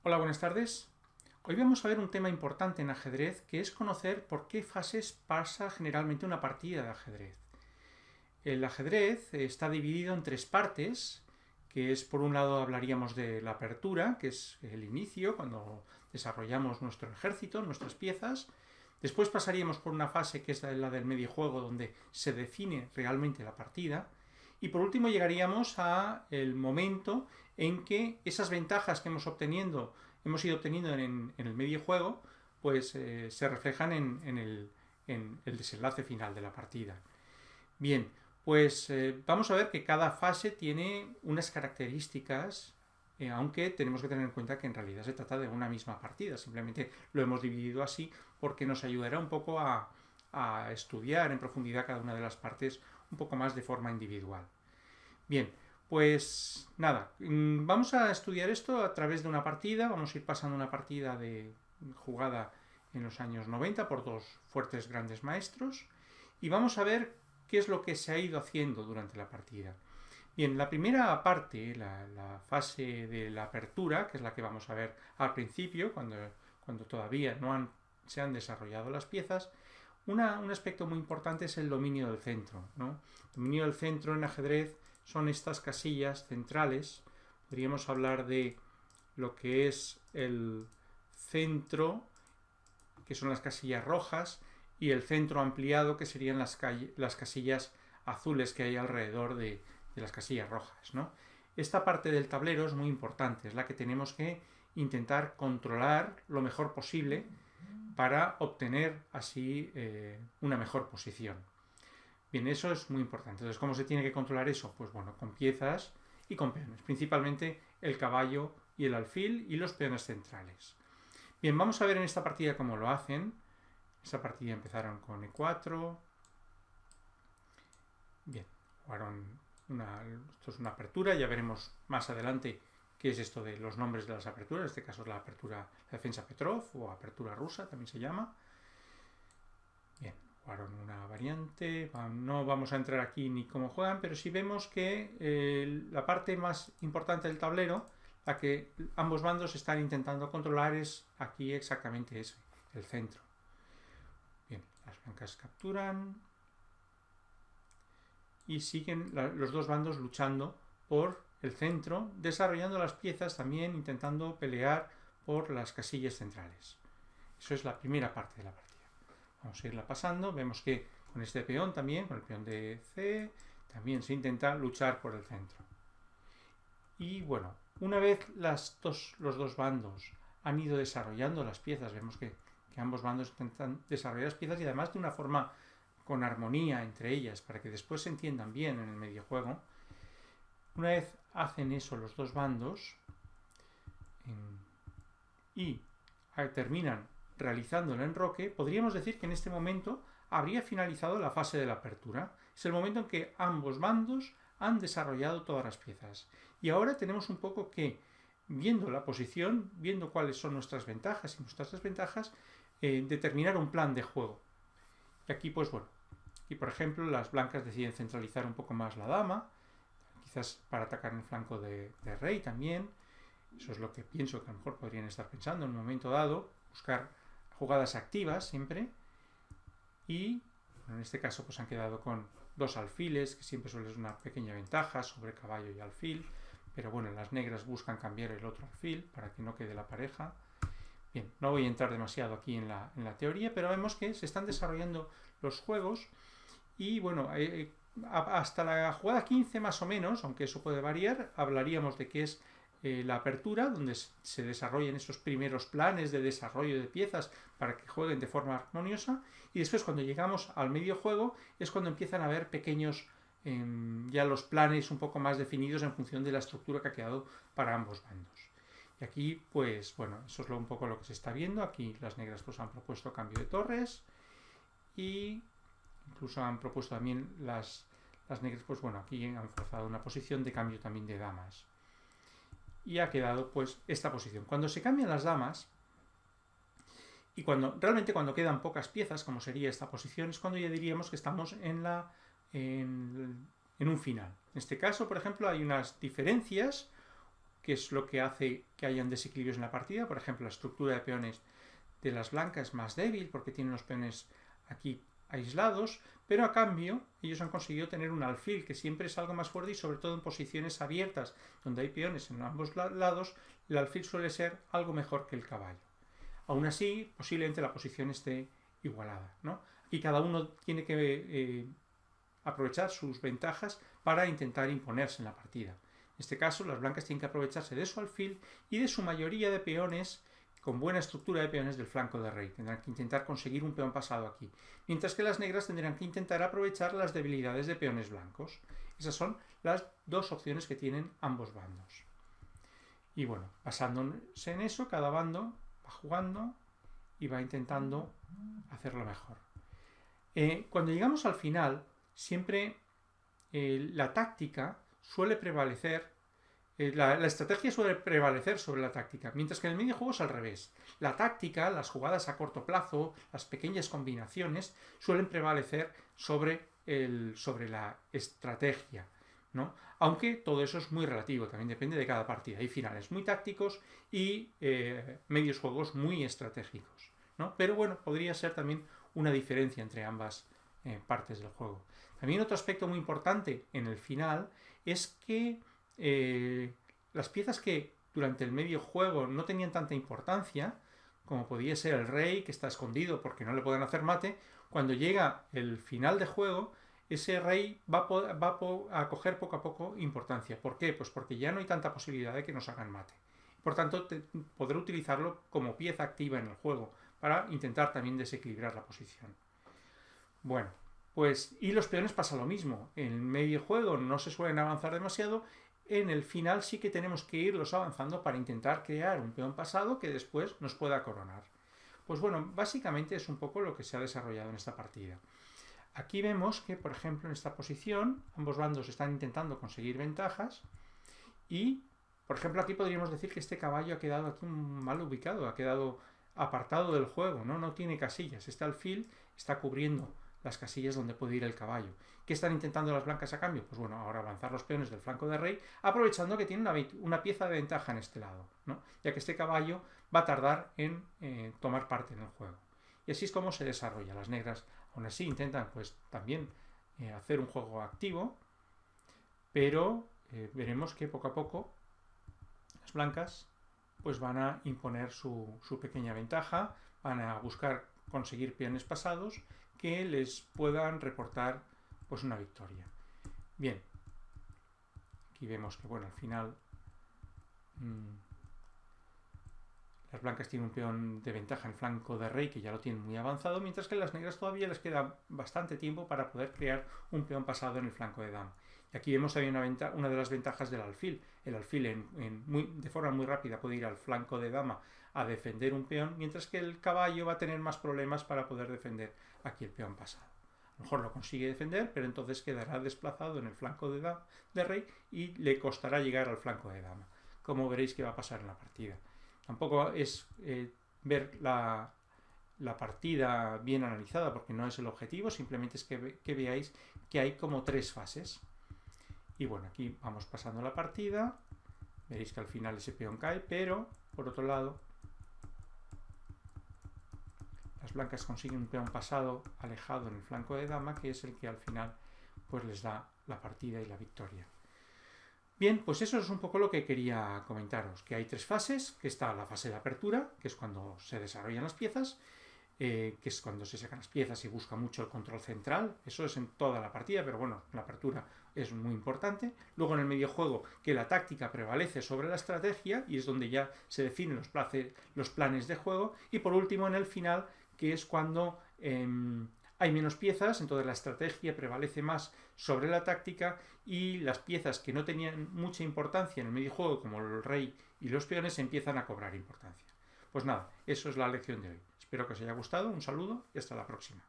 Hola, buenas tardes. Hoy vamos a ver un tema importante en ajedrez, que es conocer por qué fases pasa generalmente una partida de ajedrez. El ajedrez está dividido en tres partes, que es, por un lado, hablaríamos de la apertura, que es el inicio, cuando desarrollamos nuestro ejército, nuestras piezas. Después pasaríamos por una fase que es la del medio juego, donde se define realmente la partida. Y por último llegaríamos a el momento en que esas ventajas que hemos ido obteniendo en el medio juego, pues se reflejan en el desenlace final de la partida. Bien, pues vamos a ver que cada fase tiene unas características, aunque tenemos que tener en cuenta que en realidad se trata de una misma partida. Simplemente lo hemos dividido así porque nos ayudará un poco a estudiar en profundidad cada una de las partes un poco más de forma individual. Bien, pues nada, vamos a estudiar esto a través de una partida. Vamos a ir pasando una partida de jugada en los años 90 por dos fuertes grandes maestros y vamos a ver qué es lo que se ha ido haciendo durante la partida. Bien, la primera parte, la fase de la apertura, que es la que vamos a ver al principio, cuando todavía se han desarrollado las piezas, un aspecto muy importante es el dominio del centro, ¿no? El dominio del centro en ajedrez son estas casillas centrales. Podríamos hablar de lo que es el centro, que son las casillas rojas, y el centro ampliado, que serían las casillas azules que hay alrededor de las casillas rojas, ¿no? Esta parte del tablero es muy importante, es la que tenemos que intentar controlar lo mejor posible para obtener así una mejor posición. Bien, eso es muy importante. Entonces, ¿cómo se tiene que controlar eso? Pues bueno, con piezas y con peones, principalmente el caballo y el alfil y los peones centrales. Bien, vamos a ver en esta partida cómo lo hacen. Esta partida empezaron con E4. Bien, jugaron esto es una apertura, ya veremos más adelante qué es esto de los nombres de las aperturas. En este caso es la defensa Petrov o apertura rusa, también se llama. Bien, jugaron una variante. No vamos a entrar aquí ni cómo juegan, pero sí vemos que la parte más importante del tablero, la que ambos bandos están intentando controlar, es aquí exactamente ese, el centro. Bien, las blancas capturan y siguen los dos bandos luchando por el centro, desarrollando las piezas también, intentando pelear por las casillas centrales. Eso es la primera parte de la partida. Vamos a irla pasando. Vemos que con este peón también, con el peón de C, también se intenta luchar por el centro. Y bueno, una vez los dos bandos han ido desarrollando las piezas, vemos que ambos bandos intentan desarrollar las piezas y además de una forma con armonía entre ellas, para que después se entiendan bien en el medio juego. Una vez hacen eso los dos bandos y terminan realizando el enroque, podríamos decir que en este momento habría finalizado la fase de la apertura. Es el momento en que ambos bandos han desarrollado todas las piezas. Y ahora tenemos un poco que, viendo la posición, viendo cuáles son nuestras ventajas y nuestras desventajas, determinar un plan de juego. Y aquí, pues bueno, y por ejemplo, las blancas deciden centralizar un poco más la dama, quizás para atacar en el flanco de rey también. Eso es lo que pienso que a lo mejor podrían estar pensando en un momento dado, buscar jugadas activas siempre. Y bueno, en este caso pues han quedado con dos alfiles, que siempre suele ser una pequeña ventaja sobre caballo y alfil. Pero bueno, las negras buscan cambiar el otro alfil para que no quede la pareja. Bien, no voy a entrar demasiado aquí en la teoría, pero vemos que se están desarrollando los juegos y bueno, hasta la jugada 15 más o menos, aunque eso puede variar, hablaríamos de que es la apertura, donde se desarrollan esos primeros planes de desarrollo de piezas para que jueguen de forma armoniosa, y después cuando llegamos al medio juego es cuando empiezan a haber pequeños ya los planes un poco más definidos en función de la estructura que ha quedado para ambos bandos. Y aquí, pues bueno, eso es un poco lo que se está viendo. Aquí las negras pues han propuesto cambio de torres y incluso han propuesto también las negras, pues bueno, aquí han forzado una posición de cambio también de damas. Y ha quedado pues esta posición. Cuando se cambian las damas y realmente cuando quedan pocas piezas, como sería esta posición, es cuando ya diríamos que estamos en un final. En este caso, por ejemplo, hay unas diferencias que es lo que hace que hayan desequilibrios en la partida. Por ejemplo, la estructura de peones de las blancas es más débil porque tienen los peones aquí aislados, pero a cambio ellos han conseguido tener un alfil que siempre es algo más fuerte y sobre todo en posiciones abiertas donde hay peones en ambos lados, el alfil suele ser algo mejor que el caballo. Aún así, posiblemente la posición esté igualada, ¿no? Aquí cada uno tiene que aprovechar sus ventajas para intentar imponerse en la partida. En este caso, las blancas tienen que aprovecharse de su alfil y de su mayoría de peones con buena estructura de peones del flanco de rey. Tendrán que intentar conseguir un peón pasado aquí. Mientras que las negras tendrán que intentar aprovechar las debilidades de peones blancos. Esas son las dos opciones que tienen ambos bandos. Y bueno, basándose en eso, cada bando va jugando y va intentando hacerlo mejor. Cuando llegamos al final, siempre la táctica suele prevalecer. La estrategia suele prevalecer sobre la táctica, mientras que en el medio juego es al revés. La táctica, las jugadas a corto plazo, las pequeñas combinaciones, suelen prevalecer sobre la estrategia, ¿no? Aunque todo eso es muy relativo, también depende de cada partida. Hay finales muy tácticos y medios juegos muy estratégicos, ¿no? Pero bueno, podría ser también una diferencia entre ambas partes del juego. También otro aspecto muy importante en el final es que las piezas que durante el medio juego no tenían tanta importancia, como podía ser el rey que está escondido porque no le pueden hacer mate, cuando llega el final de juego, ese rey va a coger poco a poco importancia. ¿Por qué? Pues porque ya no hay tanta posibilidad de que nos hagan mate. Por tanto, podré utilizarlo como pieza activa en el juego para intentar también desequilibrar la posición. Bueno, pues y los peones pasa lo mismo. En el medio juego no se suelen avanzar demasiado. En el final sí que tenemos que irlos avanzando para intentar crear un peón pasado que después nos pueda coronar. Pues bueno, básicamente es un poco lo que se ha desarrollado en esta partida. Aquí vemos que, por ejemplo, en esta posición ambos bandos están intentando conseguir ventajas y, por ejemplo, aquí podríamos decir que este caballo ha quedado aquí mal ubicado, ha quedado apartado del juego, no tiene casillas. Este alfil está cubriendo las casillas donde puede ir el caballo. ¿Qué están intentando las blancas a cambio? Pues bueno, ahora avanzar los peones del flanco de rey, aprovechando que tiene una pieza de ventaja en este lado, ¿no? Ya que este caballo va a tardar en tomar parte en el juego. Y así es como se desarrolla. Las negras aún así intentan pues también hacer un juego activo, pero veremos que poco a poco las blancas pues van a imponer su pequeña ventaja, van a buscar conseguir peones pasados que les puedan reportar pues una victoria. Bien, aquí vemos que bueno, al final las blancas tienen un peón de ventaja en flanco de rey que ya lo tienen muy avanzado, mientras que a las negras todavía les queda bastante tiempo para poder crear un peón pasado en el flanco de dama. Y aquí vemos también una de las ventajas del alfil. El alfil de forma muy rápida puede ir al flanco de dama a defender un peón, mientras que el caballo va a tener más problemas para poder defender aquí el peón pasado. A lo mejor lo consigue defender, pero entonces quedará desplazado en el flanco de rey y le costará llegar al flanco de dama, como veréis que va a pasar en la partida. Tampoco es ver la partida bien analizada, porque no es el objetivo, simplemente es que veáis que hay como 3 fases. Y bueno, aquí vamos pasando la partida, veréis que al final ese peón cae, pero por otro lado las blancas consiguen un peón pasado alejado en el flanco de dama, que es el que al final pues les da la partida y la victoria. Bien, pues eso es un poco lo que quería comentaros, que hay 3 fases, que está la fase de apertura, que es cuando se desarrollan las piezas, que es cuando se sacan las piezas y busca mucho el control central, eso es en toda la partida, pero bueno, la apertura es muy importante. Luego en el medio juego, que la táctica prevalece sobre la estrategia y es donde ya se definen los planes de juego. Y por último en el final, que es cuando hay menos piezas, entonces la estrategia prevalece más sobre la táctica y las piezas que no tenían mucha importancia en el medio juego, como el rey y los peones, empiezan a cobrar importancia. Pues nada, eso es la lección de hoy. Espero que os haya gustado, un saludo y hasta la próxima.